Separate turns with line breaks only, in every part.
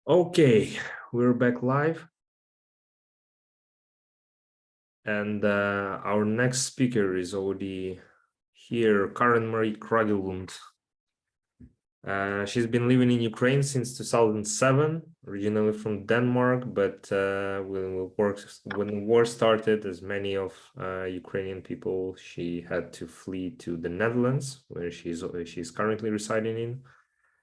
Okay, we're back live. And our next speaker is already here, Karen Marie Kragelund. She's been living in Ukraine since 2007, originally from Denmark, but when the war started, as many of Ukrainian people, she had to flee to the Netherlands, where she's currently residing in.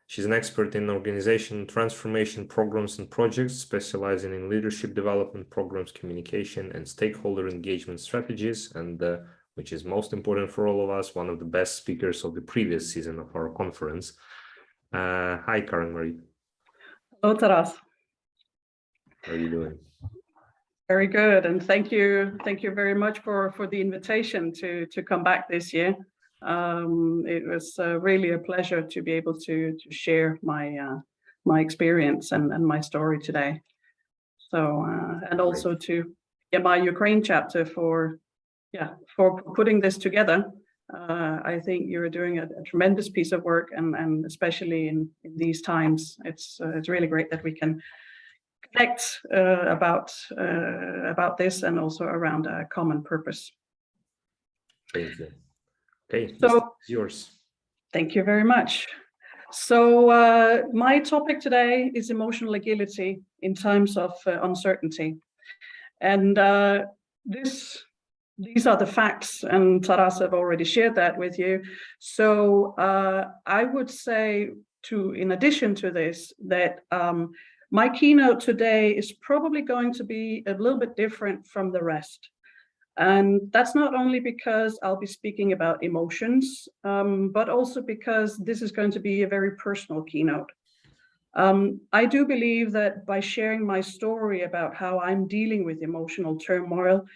She's an expert in organization transformation programs and projects, specializing in leadership development programs, communication, and stakeholder engagement strategies, and which is most important for all of us, one of the best speakers of the previous season of our conference. Hi, Karen Marie.
Hello, Taras.
How are you doing?
Very good, and thank you very much for the invitation to come back this year. It was really a pleasure to be able to share my experience and my story today. So and also to PMI Ukraine chapter for putting this together. I think you're doing a tremendous piece of work, and especially in these times, it's really great that we can connect about this and also around a common purpose.
Thank you. Okay,
so
it's yours.
Thank you very much. So my topic today is emotional agility in times of uncertainty, and these are the facts, and Taras have already shared that with you. So I would say, in addition to this, that my keynote today is probably going to be a little bit different from the rest. And that's not only because I'll be speaking about emotions, but also because this is going to be a very personal keynote. I do believe that by sharing my story about how I'm dealing with emotional turmoil,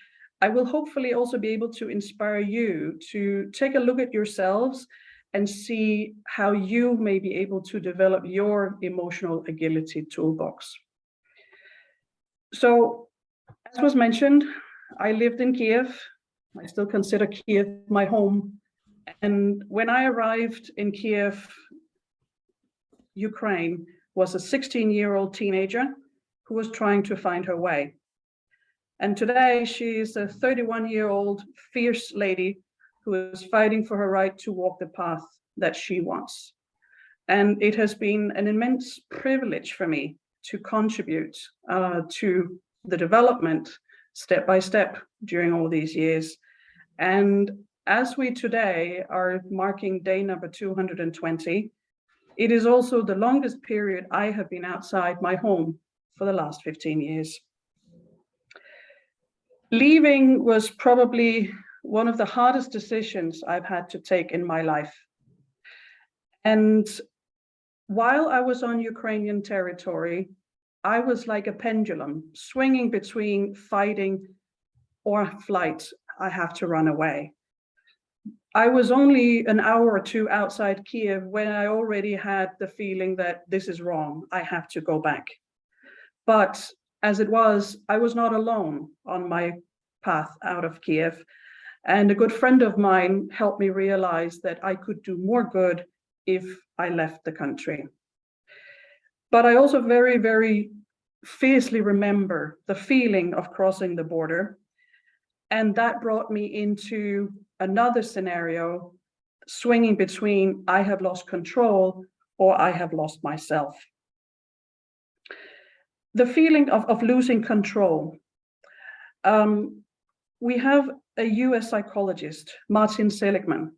I will hopefully also be able to inspire you to take a look at yourselves and see how you may be able to develop your emotional agility toolbox. So, as was mentioned, I lived in Kiev. I still consider Kiev my home. And when I arrived in Kiev, Ukraine was a 16-year-old teenager who was trying to find her way. And today she's a 31-year-old fierce lady who is fighting for her right to walk the path that she wants. And it has been an immense privilege for me to contribute to the development step by step during all these years. And as we today are marking day number 220, it is also the longest period I have been outside my home for the last 15 years. Leaving was probably one of the hardest decisions I've had to take in my life. And while I was on Ukrainian territory, I was like a pendulum, swinging between fighting or flight. I have to run away. I was only an hour or two outside Kiev when I already had the feeling that this is wrong. I have to go back. But as it was, I was not alone on my path out of Kiev. And a good friend of mine helped me realize that I could do more good if I left the country. But I also very, very fiercely remember the feeling of crossing the border. And that brought me into another scenario, swinging between I have lost control or I have lost myself. The feeling of losing control. We have a US psychologist, Martin Seligman,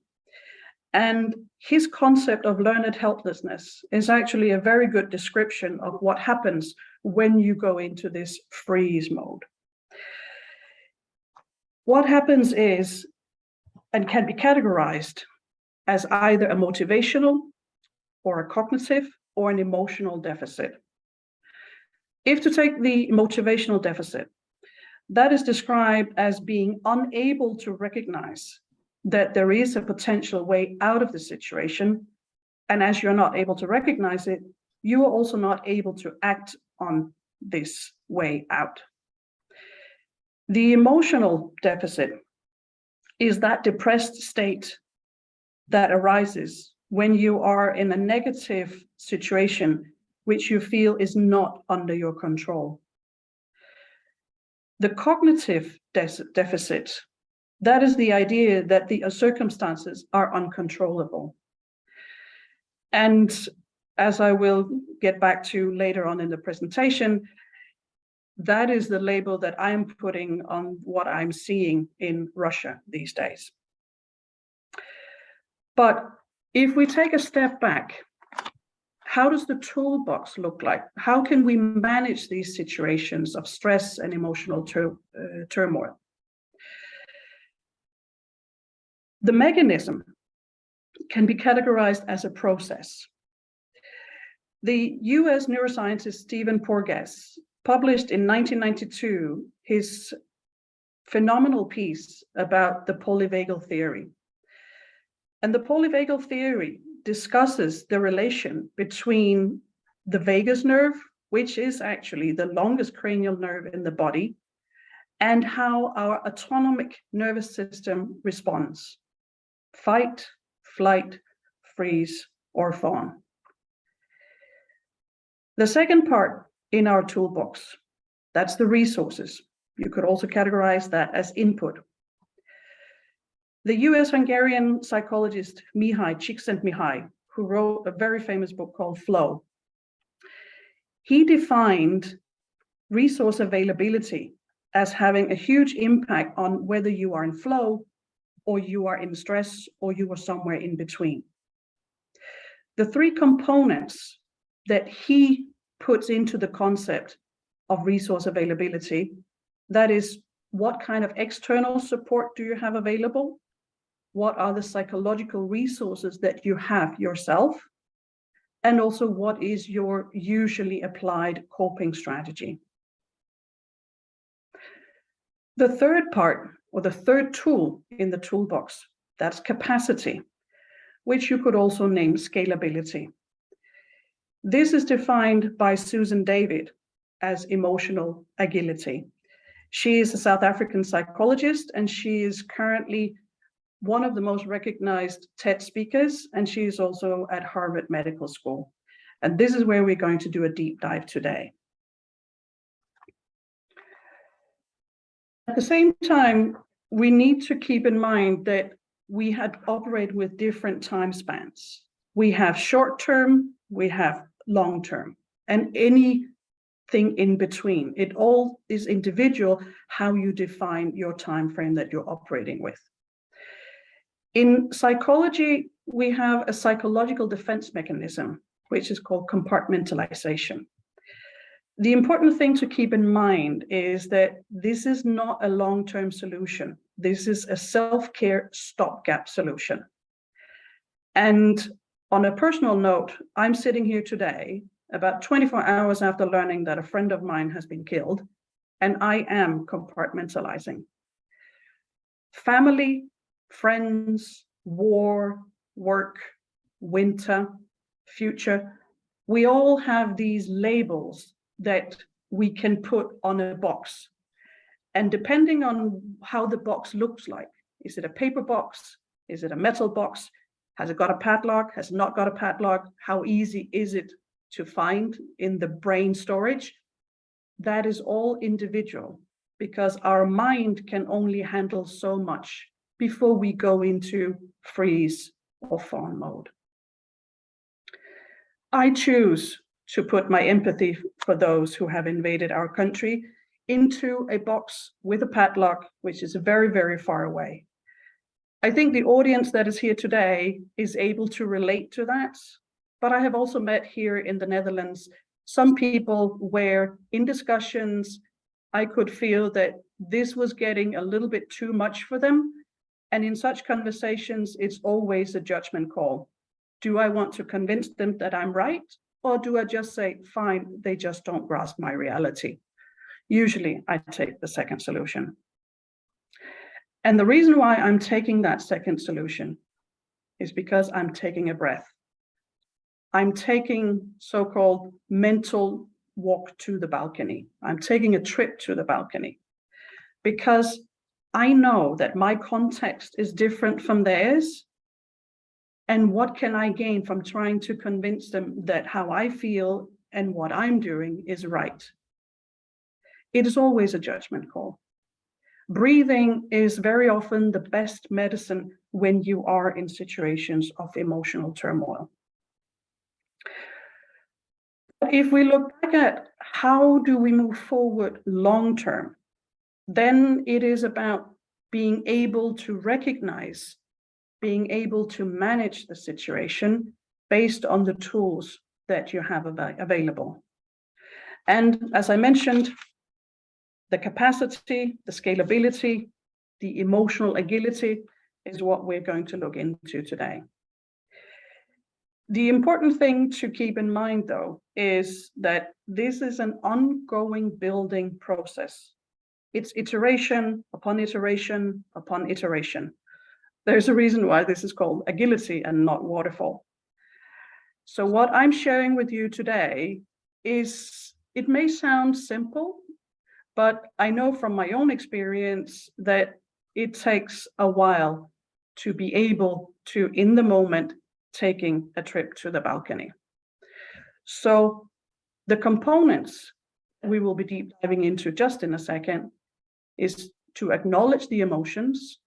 and his concept of learned helplessness is actually a very good description of what happens when you go into this freeze mode. What happens is, and can be categorized as either a motivational or a cognitive or an emotional deficit. If to take the motivational deficit, that is described as being unable to recognize that there is a potential way out of the situation. And as you're not able to recognize it, you are also not able to act on this way out. The emotional deficit is that depressed state that arises when you are in a negative situation which you feel is not under your control. The cognitive deficit, that is the idea that the circumstances are uncontrollable. And as I will get back to later on in the presentation, that is the label that I'm putting on what I'm seeing in Russia these days. But if we take a step back, how does the toolbox look like? How can we manage these situations of stress and emotional turmoil? The mechanism can be categorized as a process. The US neuroscientist Stephen Porges published in 1992 his phenomenal piece about the polyvagal theory. And the polyvagal theory discusses the relation between the vagus nerve, which is actually the longest cranial nerve in the body, and how our autonomic nervous system responds: fight, flight, freeze, or fawn. The second part in our toolbox, that's the resources. You could also categorize that as input. The US-Hungarian psychologist Mihaly Csikszentmihalyi, who wrote a very famous book called Flow, he defined resource availability as having a huge impact on whether you are in flow or you are in stress or you are somewhere in between. The three components that he puts into the concept of resource availability, that is, what kind of external support do you have available? What are the psychological resources that you have yourself? And also, what is your usually applied coping strategy? The third part, or the third tool in the toolbox, that's capacity, which you could also name scalability. This is defined by Susan David as emotional agility. She is a South African psychologist, and she is currently one of the most recognized TED speakers, and she is also at Harvard Medical School. And this is where we're going to do a deep dive today. At the same time, we need to keep in mind that we had operate with different time spans. We have short-term, we have long-term, and anything in between. It all is individual how you define your time frame that you're operating with. In psychology, we have a psychological defense mechanism, which is called compartmentalization. The important thing to keep in mind is that this is not a long-term solution. This is a self-care stopgap solution. And on a personal note, I'm sitting here today about 24 hours after learning that a friend of mine has been killed, and I am compartmentalizing. Family, friends, war, work, winter, future, we all have these labels that we can put on a box. And depending on how the box looks like, is it a paper box? Is it a metal box? Has it got a padlock? Has it not got a padlock? How easy is it to find in the brain storage? That is all individual, because our mind can only handle so much before we go into freeze or fawn mode. I choose to put my empathy for those who have invaded our country into a box with a padlock, which is very, very far away. I think the audience that is here today is able to relate to that, but I have also met here in the Netherlands some people where in discussions I could feel that this was getting a little bit too much for them. And in such conversations, it's always a judgment call. Do I want to convince them that I'm right? Or do I just say, fine, they just don't grasp my reality? Usually I take the second solution. And the reason why I'm taking that second solution is because I'm taking a breath. I'm taking so-called mental walk to the balcony. I'm taking a trip to the balcony because I know that my context is different from theirs. And what can I gain from trying to convince them that how I feel and what I'm doing is right. It is always a judgment call. Breathing is very often the best medicine when you are in situations of emotional turmoil. If we look back at how do we move forward long term, then it is about being able to recognize, being able to manage the situation based on the tools that you have available. And as I mentioned, the capacity, the scalability, the emotional agility is what we're going to look into today. The important thing to keep in mind, though, is that this is an ongoing building process. It's iteration upon iteration upon iteration. There's a reason why this is called agility and not waterfall. So what I'm sharing with you today is, it may sound simple, but I know from my own experience that it takes a while to be able to, in the moment, taking a trip to the balcony. So the components we will be deep diving into just in a second is to acknowledge the emotions,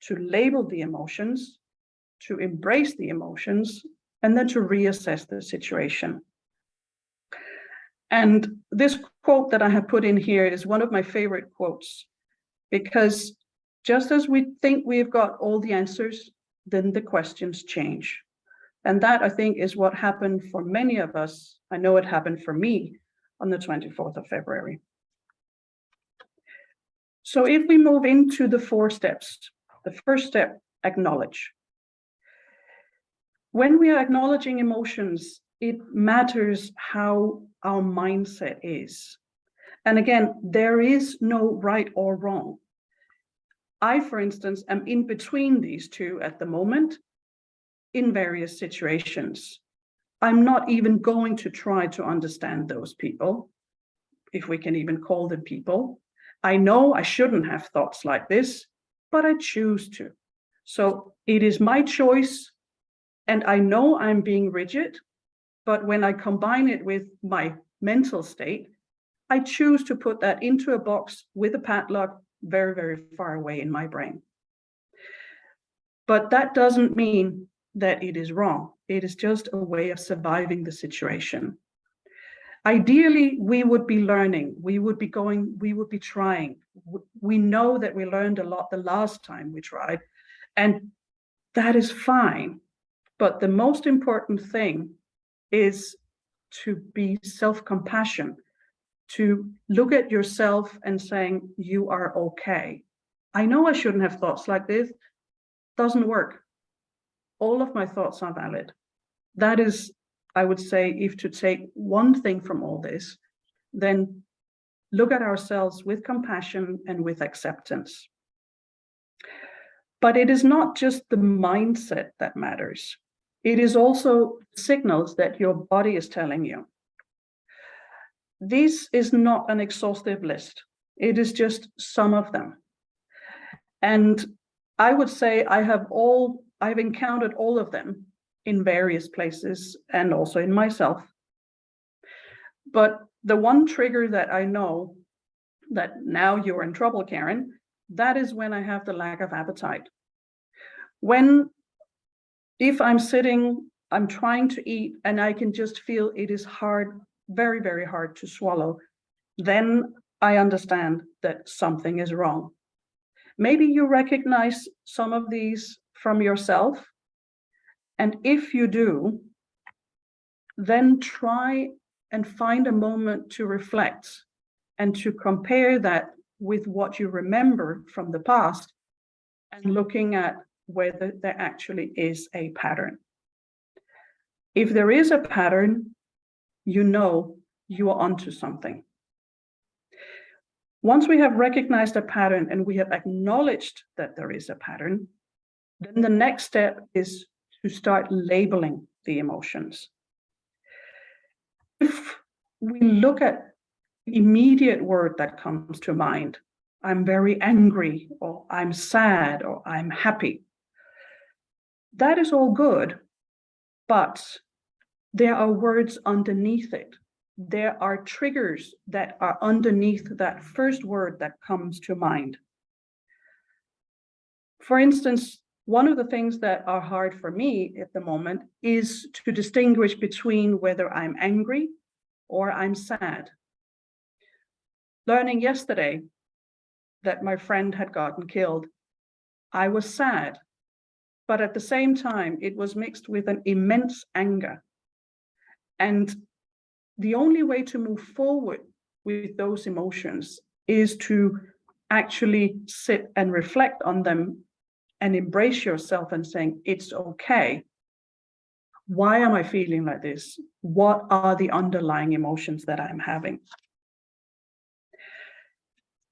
to label the emotions, to embrace the emotions, and then to reassess the situation. And this quote that I have put in here is one of my favorite quotes, because just as we think we've got all the answers, then the questions change. And that, I think, is what happened for many of us. I know it happened for me on the 24th of February. So if we move into the 4 steps, the first step, acknowledge. When we are acknowledging emotions, it matters how our mindset is. And again, there is no right or wrong. I, for instance, am in between these two at the moment in various situations. I'm not even going to try to understand those people, if we can even call them people. I know I shouldn't have thoughts like this, but I choose to. So it is my choice, and I know I'm being rigid, but when I combine it with my mental state, I choose to put that into a box with a padlock very, very far away in my brain. But that doesn't mean that it is wrong. It is just a way of surviving the situation. Ideally, we would be learning, we would be trying. We know that we learned a lot the last time we tried, and that is fine. But the most important thing is to be self-compassion, to look at yourself and saying, you are okay. I know I shouldn't have thoughts like this. Doesn't work. All of my thoughts are valid. That is, I would say, if to take one thing from all this, then look at ourselves with compassion and with acceptance. But it is not just the mindset that matters. It is also signals that your body is telling you. This is not an exhaustive list. It is just some of them. And I would say I've encountered all of them in various places and also in myself. But the one trigger that I know that now you're in trouble, Karen, that is when I have the lack of appetite. If I'm sitting, I'm trying to eat, and I can just feel it is hard, very, very hard to swallow, then I understand that something is wrong. Maybe you recognize some of these from yourself. And if you do, then try and find a moment to reflect and to compare that with what you remember from the past and looking at whether there actually is a pattern. If there is a pattern, you know you are onto something. Once we have recognized a pattern and we have acknowledged that there is a pattern, then the next step is to start labeling the emotions. If we look at the immediate word that comes to mind, I'm very angry, or I'm sad, or I'm happy, that is all good, but there are words underneath it there are triggers that are underneath that first word that comes to mind. For instance, one of the things that are hard for me at the moment is to distinguish between whether I'm angry or I'm sad. Learning yesterday that my friend had gotten killed, I was sad, but at the same time, it was mixed with an immense anger. And the only way to move forward with those emotions is to actually sit and reflect on them and embrace yourself and saying, it's okay. Why am I feeling like this? What are the underlying emotions that I'm having?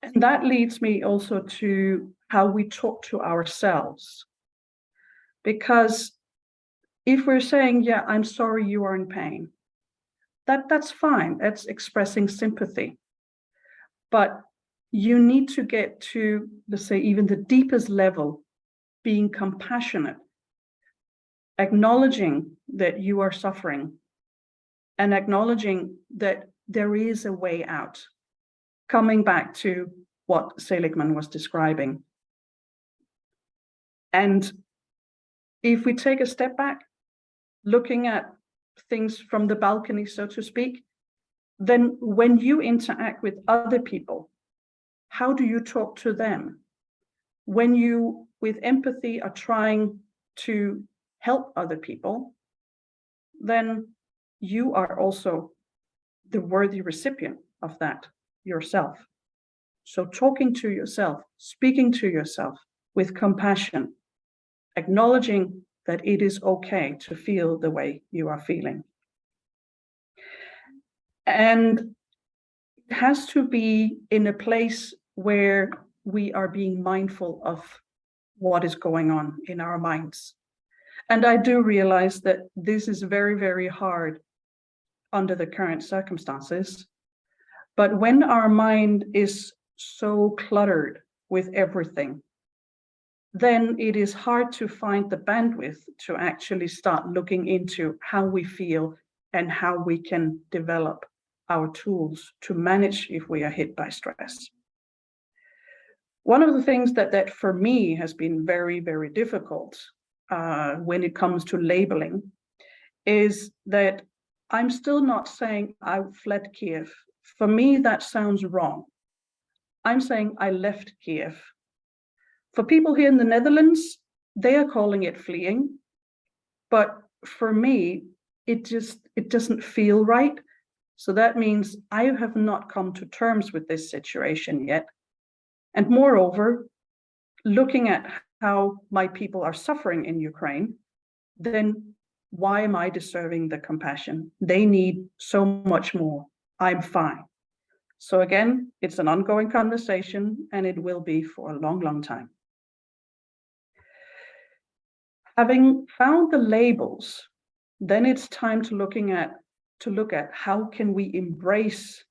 And that leads me also to how we talk to ourselves. Because if we're saying, yeah, I'm sorry you are in pain, that's fine. That's expressing sympathy. But you need to get to, let's say, even the deepest level, being compassionate, acknowledging that you are suffering, and acknowledging that there is a way out. Coming back to what Seligman was describing. And if we take a step back, looking at things from the balcony, so to speak, then when you interact with other people, how do you talk to them? When you, with empathy, are trying to help other people, then you are also the worthy recipient of that yourself. So talking to yourself, speaking to yourself with compassion, acknowledging that it is okay to feel the way you are feeling. And it has to be in a place where we are being mindful of what is going on in our minds. And I do realize that this is very, very hard under the current circumstances. But when our mind is so cluttered with everything, then it is hard to find the bandwidth to actually start looking into how we feel and how we can develop our tools to manage if we are hit by stress. One of the things that for me has been very, very difficult when it comes to labeling is that I'm still not saying I fled Kiev. For me, that sounds wrong. I'm saying I left Kiev. For people here in the Netherlands, they are calling it fleeing. But for me, it doesn't feel right. So that means I have not come to terms with this situation yet. And moreover, looking at how my people are suffering in Ukraine, then why am I deserving the compassion? They need so much more. I'm fine. So again, it's an ongoing conversation, and it will be for a long, long time. Having found the labels, then it's time to look at how can we embrace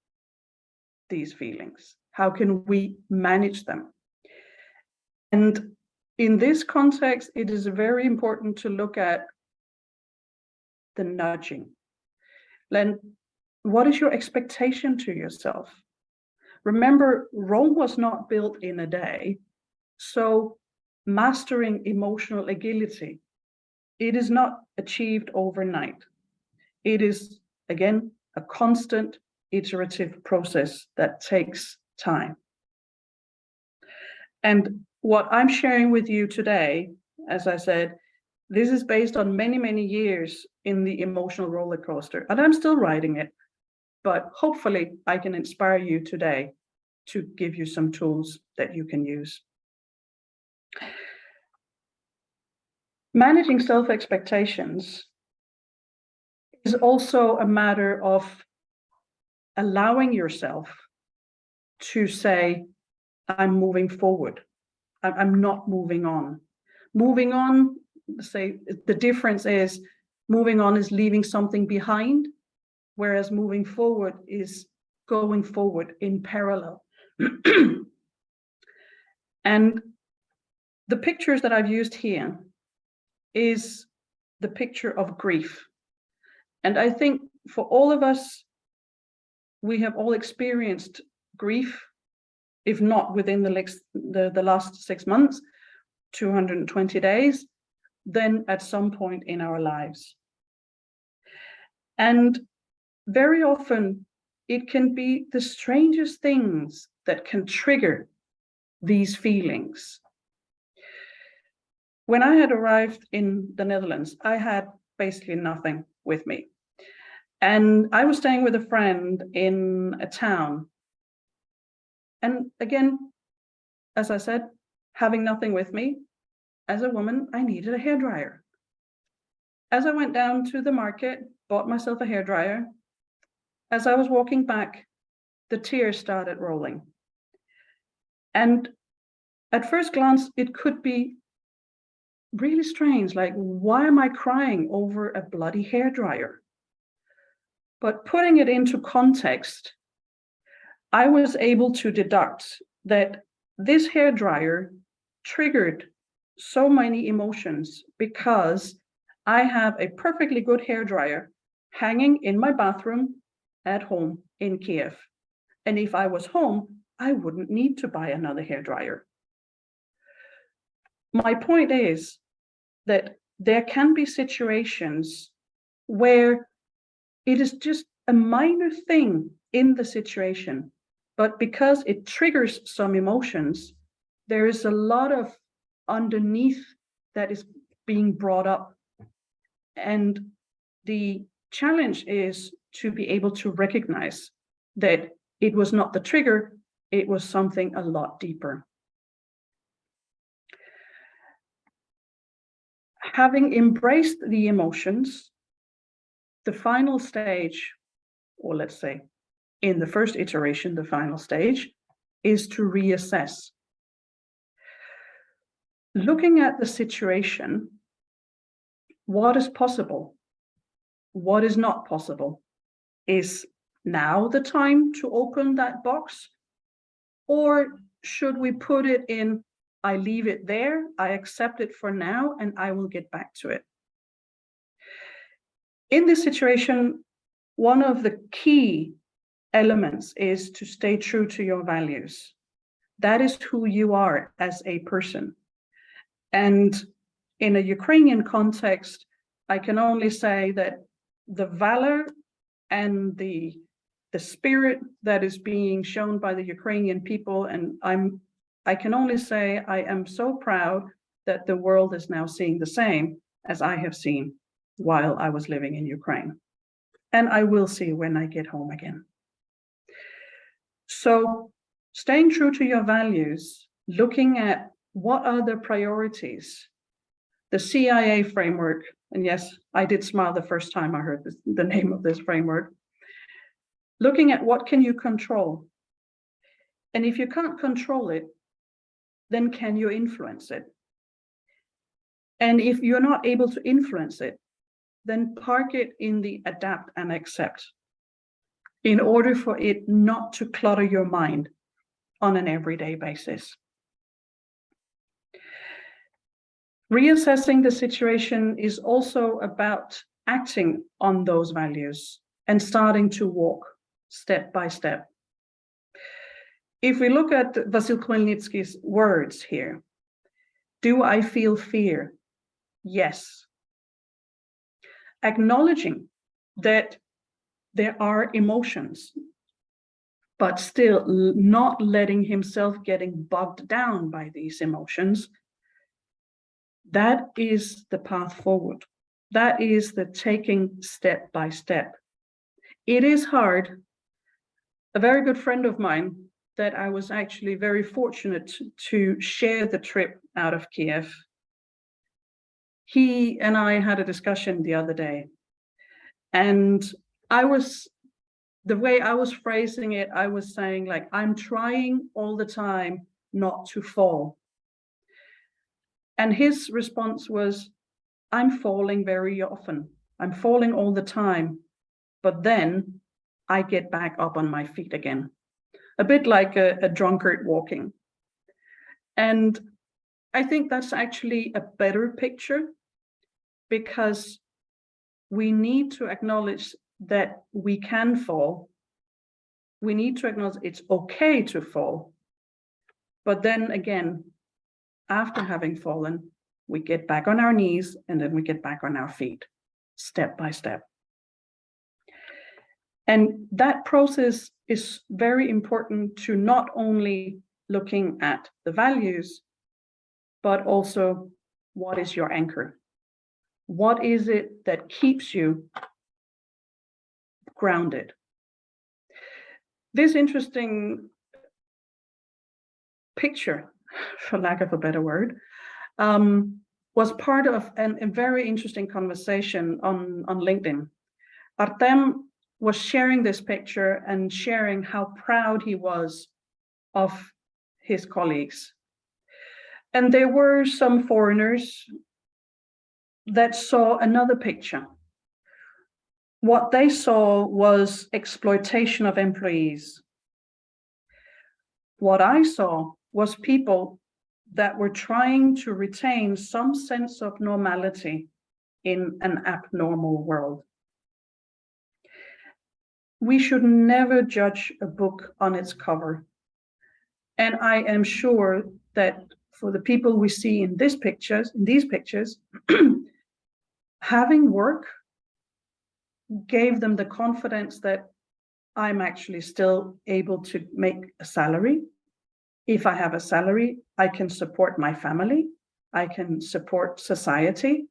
these feelings? How can we manage them? And in this context, it is very important to look at the nudging. Then, what is your expectation to yourself? Remember, Rome was not built in a day. So mastering emotional agility, it is not achieved overnight. It is, again, a constant iterative process that takes time. And what I'm sharing with you today, as I said, this is based on many, many years in the emotional roller coaster, and I'm still riding it. But hopefully I can inspire you today to give you some tools that you can use. Managing self-expectations is also a matter of allowing yourself to say, I'm moving forward. I'm not moving on. Moving on, say the difference is moving on is leaving something behind, whereas moving forward is going forward in parallel. And the pictures that I've used here is the picture of grief. And I think for all of us, we have all experienced grief, if not within the last 6 months, 220 days, then at some point in our lives. And very often it can be the strangest things that can trigger these feelings. When I had arrived in the Netherlands, I had basically nothing with me. And I was staying with a friend in a town. And again, as I said, having nothing with me, as a woman, I needed a hairdryer. As I went down to the market, bought myself a hairdryer. As I was walking back, the tears started rolling. And at first glance, it could be really strange, like, why am I crying over a bloody hairdryer? But putting it into context, I was able to deduct that this hairdryer triggered so many emotions because I have a perfectly good hairdryer hanging in my bathroom at home in Kiev. And if I was home, I wouldn't need to buy another hairdryer. My point is that there can be situations where it is just a minor thing in the situation, but because it triggers some emotions, there is a lot of underneath that is being brought up. And the challenge is to be able to recognize that it was not the trigger, it was something a lot deeper. Having embraced the emotions, the final stage, or let's say in the first iteration, the final stage, is to reassess. Looking at the situation, what is possible? What is not possible? Is now the time to open that box? Or should we put it in, I leave it there, I accept it for now, and I will get back to it? In this situation, one of the key elements is to stay true to your values. That is who you are as a person. And in a Ukrainian context, I can only say that the valor and the spirit that is being shown by the Ukrainian people, and I can only say I am so proud that the world is now seeing the same as I have seen while I was living in Ukraine. And I will see when I get home again. So staying true to your values, looking at what are the priorities, the CIA framework, and yes, I did smile the first time I heard the name of this framework, looking at what can you control. And if you can't control it, then can you influence it? And if you're not able to influence it, then park it in the adapt and accept in order for it not to clutter your mind on an everyday basis. Reassessing the situation is also about acting on those values and starting to walk step by step. If we look at Vasyl Khmelnytsky's words here, do I feel fear? Yes. Acknowledging that there are emotions, but still not letting himself getting bogged down by these emotions, that is the path forward. That is the taking step by step. It is hard. A very good friend of mine that I was actually very fortunate to share the trip out of Kiev, he and I had a discussion the other day, and the way I was phrasing it, I was saying, like, I'm trying all the time not to fall. And his response was, I'm falling very often. I'm falling all the time, but then I get back up on my feet again. A bit like a drunkard walking. And I think that's actually a better picture, because we need to acknowledge that we can fall, we need to acknowledge it's okay to fall. But then again, after having fallen, we get back on our knees and then we get back on our feet, step by step. And that process is very important to not only looking at the values, but also what is your anchor? What is it that keeps you grounded? This interesting picture, for lack of a better word, was part of a very interesting conversation on LinkedIn. Artem was sharing this picture and sharing how proud he was of his colleagues. And there were some foreigners that saw another picture. What they saw was exploitation of employees. What I saw was people that were trying to retain some sense of normality in an abnormal world. We should never judge a book on its cover. And I am sure that for the people we see in these pictures, having work gave them the confidence that I'm actually still able to make a salary. If I have a salary, I can support my family, I can support society,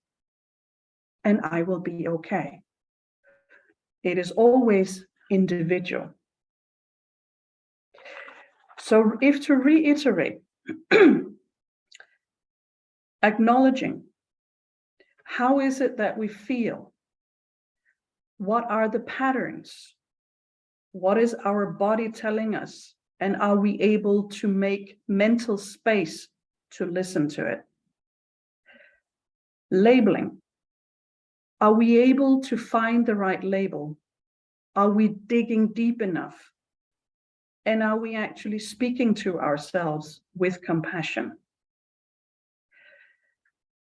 and I will be okay. It is always individual. So if to reiterate, acknowledging, how is it that we feel? What are the patterns? What is our body telling us? And are we able to make mental space to listen to it? Labeling. Are we able to find the right label? Are we digging deep enough? And are we actually speaking to ourselves with compassion?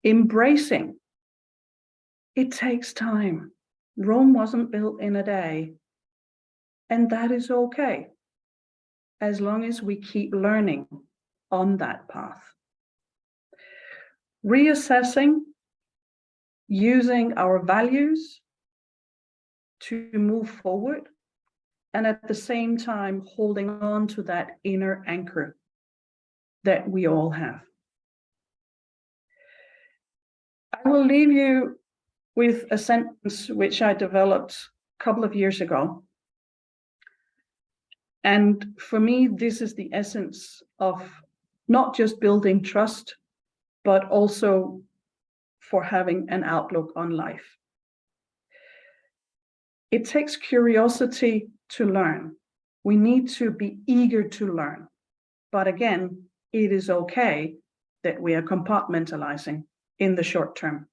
Embracing. It takes time. Rome wasn't built in a day. And that is okay, as long as we keep learning on that path. Reassessing, using our values to move forward, and at the same time holding on to that inner anchor that we all have. I will leave you with a sentence which I developed a couple of years ago. And for me, this is the essence of not just building trust, but also for having an outlook on life. It takes curiosity to learn. We need to be eager to learn. But again, it is okay that we are compartmentalizing in the short term.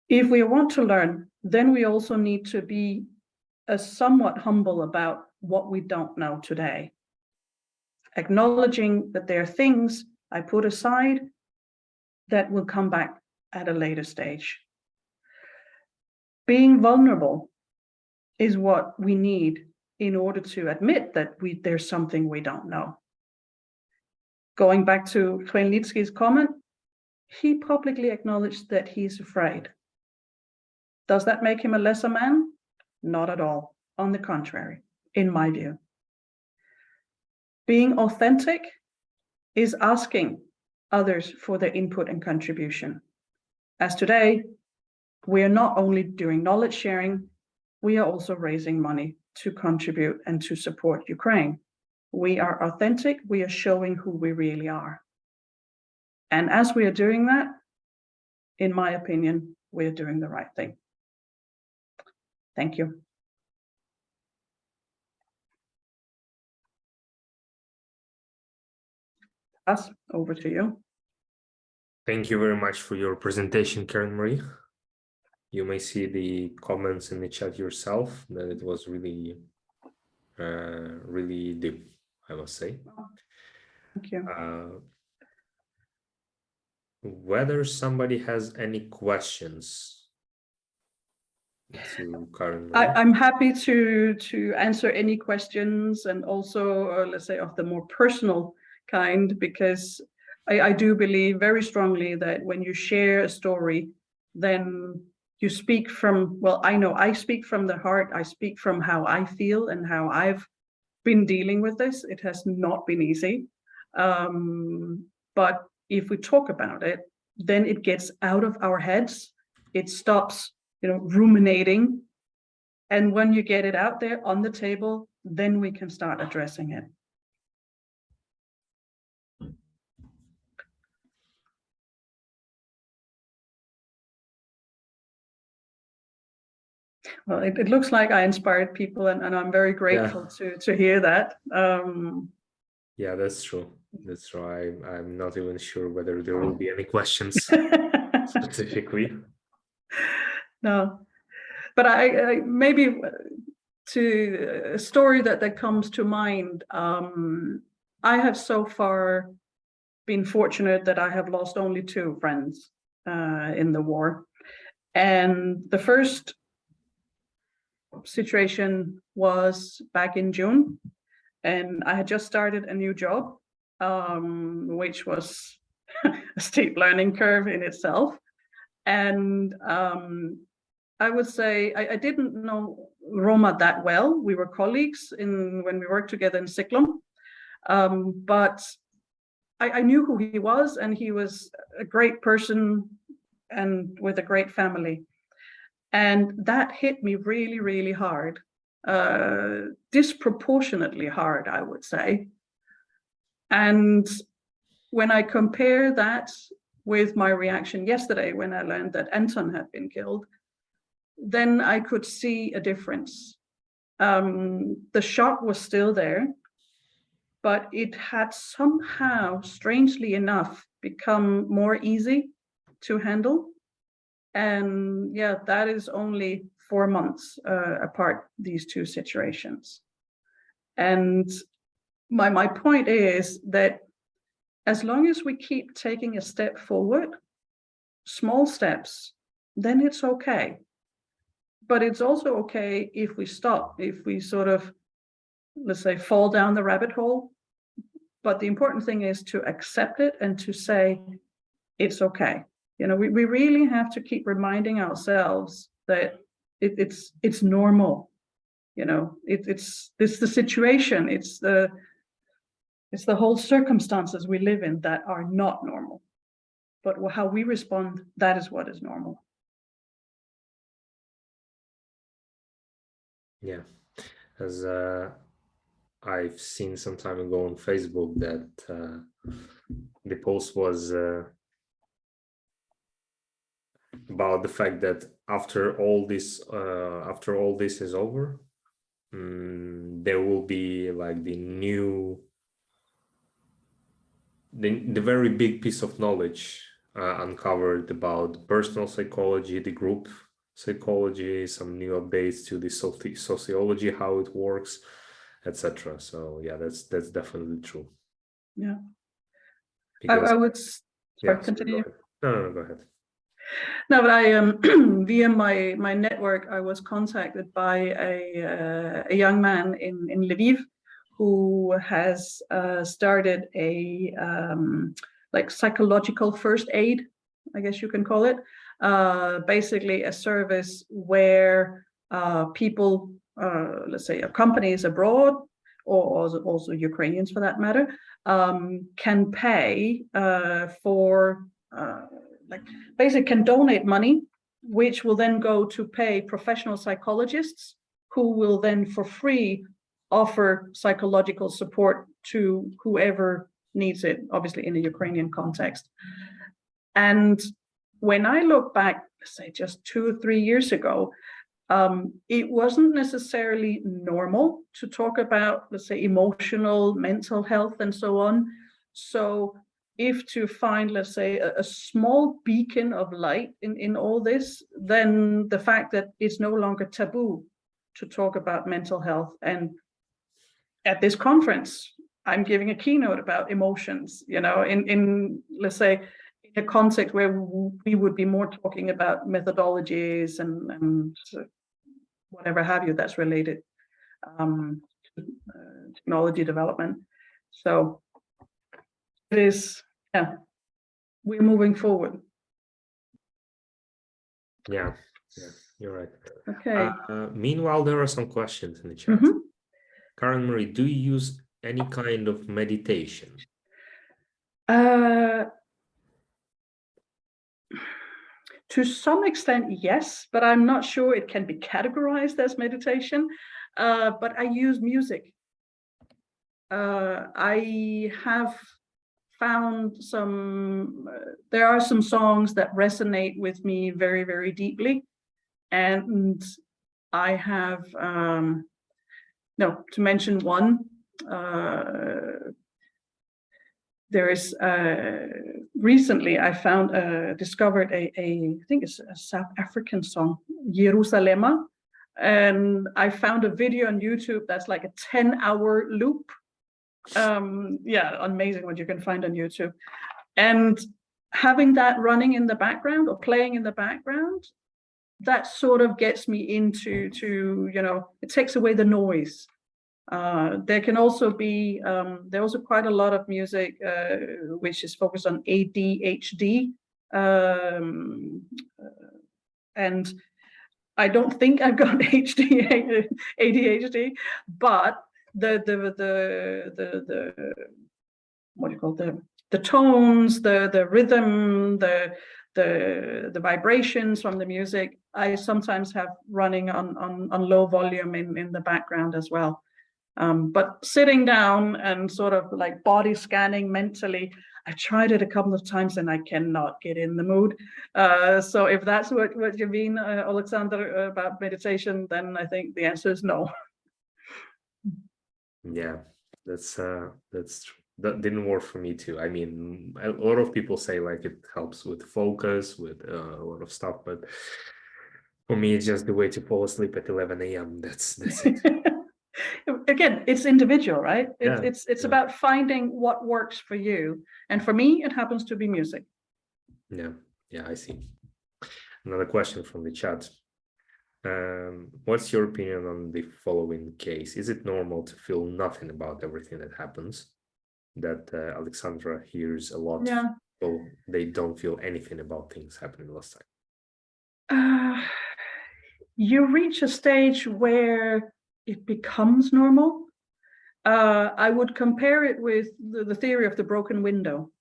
If we want to learn, then we also need to be somewhat humble about what we don't know today. Acknowledging that there are things I put aside that will come back at a later stage. Being vulnerable is what we need in order to admit that there's something we don't know. Going back to Khmelnytsky's comment, he publicly acknowledged that he's afraid. Does that make him a lesser man? Not at all. On the contrary, in my view. Being authentic is asking others for their input and contribution. As today, we are not only doing knowledge sharing, we are also raising money to contribute and to support Ukraine. We are authentic, we are showing who we really are. And as we are doing that, in my opinion, we are doing the right thing. Thank you. Us, over to you.
Thank you very much for your presentation, Karen Marie. You may see the comments in the chat yourself, that it was really, really deep, I must say.
Thank you.
Whether somebody has any questions. to Karen?
I'm happy to answer any questions, and also, let's say, of the more personal kind, because I do believe very strongly that when you share a story, then you speak from, well, I know I speak from the heart. I speak from how I feel and how I've been dealing with this. It has not been easy. But if we talk about it, then it gets out of our heads. It stops, ruminating. And when you get it out there on the table, then we can start addressing it. Well, it looks like I inspired people, and I'm very grateful to hear that.
Yeah, that's true. That's true. I'm not even sure whether there will be any questions specifically.
No, but I maybe to a story that comes to mind. I have so far been fortunate that I have lost only 2 friends in the war. And the first situation was back in June, and I had just started a new job, which was a steep learning curve in itself. And I would say I didn't know Roma that well. We were colleagues when we worked together in Siklum, but I knew who he was, and he was a great person and with a great family. And that hit me really, really hard, disproportionately hard, I would say. And when I compare that with my reaction yesterday when I learned that Anton had been killed, then I could see a difference. The shock was still there, but it had somehow, strangely enough, become more easy to handle. And yeah, that is only 4 months apart, these 2 situations. And my point is that as long as we keep taking a step forward, small steps, then it's okay. But it's also okay if we stop, if we sort of, let's say, fall down the rabbit hole. But the important thing is to accept it and to say, it's okay. We really have to keep reminding ourselves that it's normal. It's the situation, it's the whole circumstances we live in that are not normal. But how we respond, that is what is normal.
Yeah, as I've seen some time ago on Facebook that the post was about the fact that after all this is over, there will be like the very big piece of knowledge uncovered about personal psychology, the group psychology, some new updates to the sociology, how it works, etc. So yeah, that's definitely true.
Yeah.
Because
I would continue.
No, go ahead.
No, but I via my network, I was contacted by a young man in Lviv who has started a like psychological first aid, I guess you can call it, basically a service where people, let's say companies abroad, or also Ukrainians for that matter, can pay for like basically can donate money, which will then go to pay professional psychologists who will then for free offer psychological support to whoever needs it, obviously in a Ukrainian context. And when I look back, say just 2 or 3 years ago, it wasn't necessarily normal to talk about, let's say, emotional, mental health and so on. So if to find, let's say, a small beacon of light in all this, then the fact that it's no longer taboo to talk about mental health. And at this conference, I'm giving a keynote about emotions, in let's say, in a context where we would be more talking about methodologies and whatever have you that's related to technology development. So it is, yeah, we're moving forward.
Yeah, you're right.
Okay.
Meanwhile, there are some questions in the chat. Karen Marie, do you use any kind of meditation?
To some extent, yes, but I'm not sure it can be categorized as meditation. But I use music. I have found there are some songs that resonate with me very, very deeply. And I have, to mention one, there is recently I discovered I think it's a South African song, Jerusalema, and I found a video on YouTube that's like a 10-hour loop. Yeah, amazing what you can find on YouTube. And having that running in the background or playing in the background, that sort of gets me into it takes away the noise. There can also be, there's also quite a lot of music which is focused on ADHD. And I don't think I've got ADHD, but the what do you call the tones, the rhythm, the vibrations from the music, I sometimes have running on low volume in the background as well. But sitting down and sort of like body scanning mentally, I tried it a couple of times and I cannot get in the mood. So if that's what you mean, Alexander, about meditation, then I think the answer is no.
Yeah, that's true. That didn't work for me too. I mean, a lot of people say like it helps with focus, with a lot of stuff, but for me, it's just the way to fall asleep at 11 a.m. That's it.
Again, it's individual, right?
Yeah,
it's about finding what works for you. And for me, it happens to be music.
Yeah, I see. Another question from the chat. What's your opinion on the following case? Is it normal to feel nothing about everything that happens? That Alexandra hears a lot.
Yeah.
So they don't feel anything about things happening last time.
You reach a stage where it becomes normal. I would compare it with the theory of the broken window,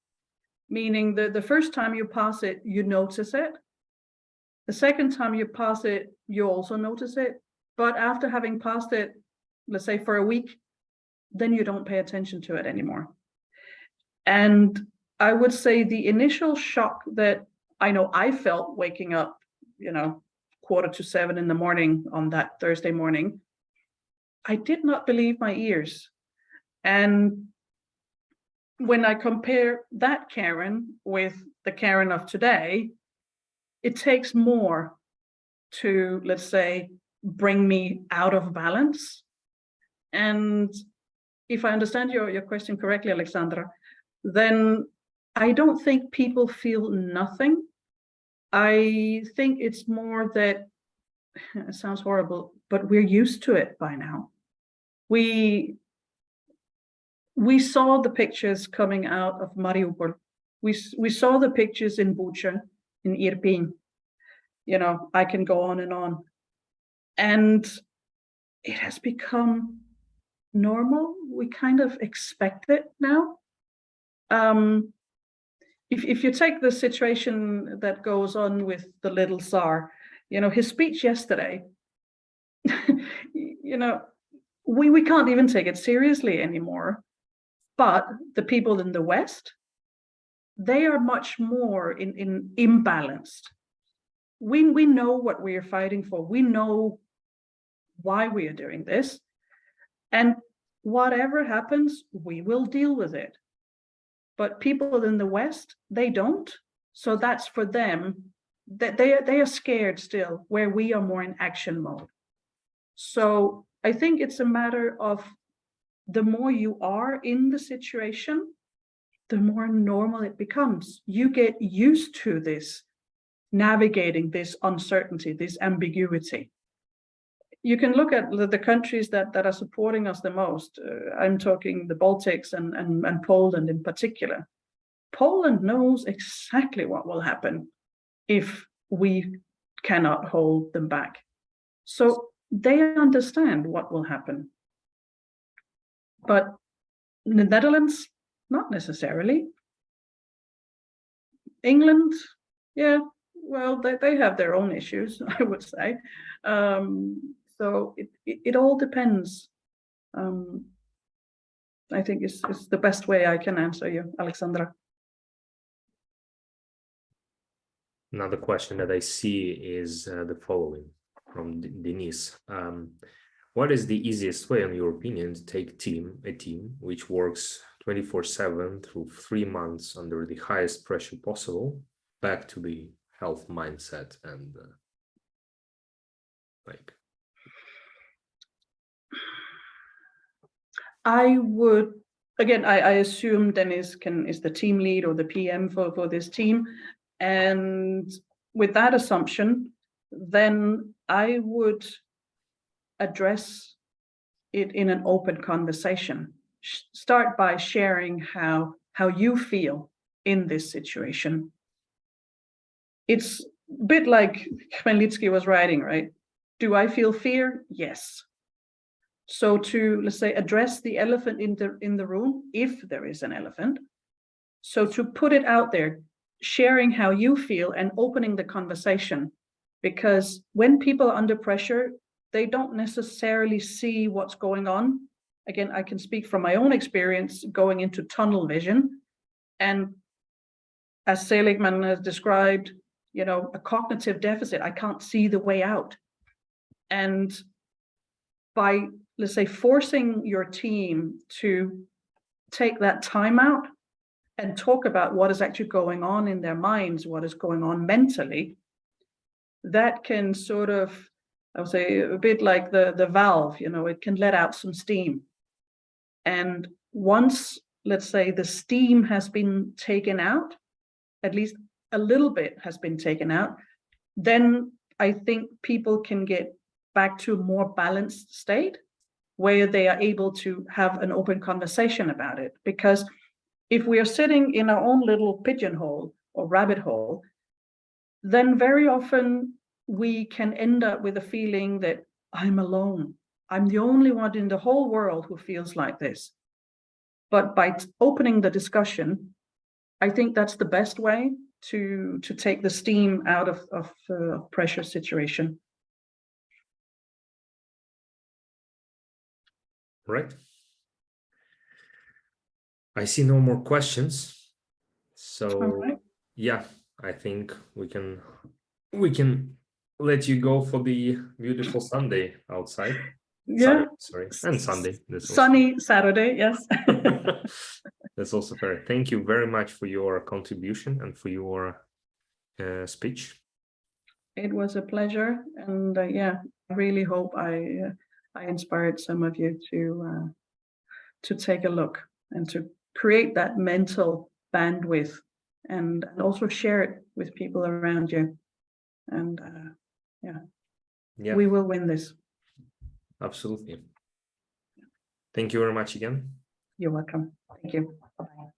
meaning the first time you pass it, you notice it. The second time you pass it, you also notice it. But after having passed it, let's say for a week, then you don't pay attention to it anymore. And I would say the initial shock that I know I felt waking up, 6:45 in the morning on that Thursday morning, I did not believe my ears. And when I compare that Karen with the Karen of today, it takes more to, let's say, bring me out of balance. And if I understand your question correctly, Alexandra, then I don't think people feel nothing. I think it's more that, it sounds horrible, but we're used to it by now. We saw the pictures coming out of Mariupol. We saw the pictures in Bucha, in Irpin. I can go on and on. And it has become normal. We kind of expect it now. If you take the situation that goes on with the little Tsar, his speech yesterday, we can't even take it seriously anymore. But the people in the West, they are much more in imbalanced. We know what we are fighting for. We know why we are doing this. And whatever happens, we will deal with it. But people in the West, they don't. So that's for them, that they are scared still, where we are more in action mode. So I think it's a matter of the more you are in the situation, the more normal it becomes. You get used to this, navigating this uncertainty, this ambiguity. you can look at the countries that are supporting us the most. I'm talking the Baltics and Poland in particular. Poland knows exactly what will happen if we cannot hold them back. So they understand what will happen. But the Netherlands, not necessarily. England, yeah, well, they have their own issues, I would say. So it all depends. I think it's the best way I can answer you, Alexandra.
Another question that I see is the following from Denise. What is the easiest way, in your opinion, to take a team which works 24/7 through 3 months under the highest pressure possible back to the health mindset and like? I
would, again, I assume Dennis is the team lead or the PM for this team. And with that assumption, then I would address it in an open conversation. Start by sharing how you feel in this situation. It's a bit like Khmelnytsky was writing, right? Do I feel fear? Yes. So to, let's say, address the elephant in the room, if there is an elephant. So to put it out there, sharing how you feel and opening the conversation, because when people are under pressure, they don't necessarily see what's going on. Again, I can speak from my own experience going into tunnel vision. And as Seligman has described, a cognitive deficit, I can't see the way out. And by, let's say, forcing your team to take that time out and talk about what is actually going on in their minds, what is going on mentally, that can sort of, I would say, a bit like the valve, it can let out some steam. And once, let's say, the steam has been taken out, at least a little bit has been taken out, then I think people can get back to a more balanced state where they are able to have an open conversation about it. Because if we are sitting in our own little pigeonhole or rabbit hole, then very often we can end up with a feeling that I'm alone. I'm the only one in the whole world who feels like this. But by opening the discussion, I think that's the best way to take the steam out of pressure situation.
Right. I see no more questions. So
right.
Yeah, I think we can let you go for the beautiful Sunday outside.
Yeah.
Saturday, sorry, and Sunday.
Sunny Saturday, yes.
That's also fair. Thank you very much for your contribution and for your speech.
It was a pleasure, and yeah, I really hope I inspired some of you to take a look and to create that mental bandwidth, and also share it with people around you. And yeah, we will win this.
Absolutely. Thank you very much again.
You're welcome. Thank you. Bye-bye.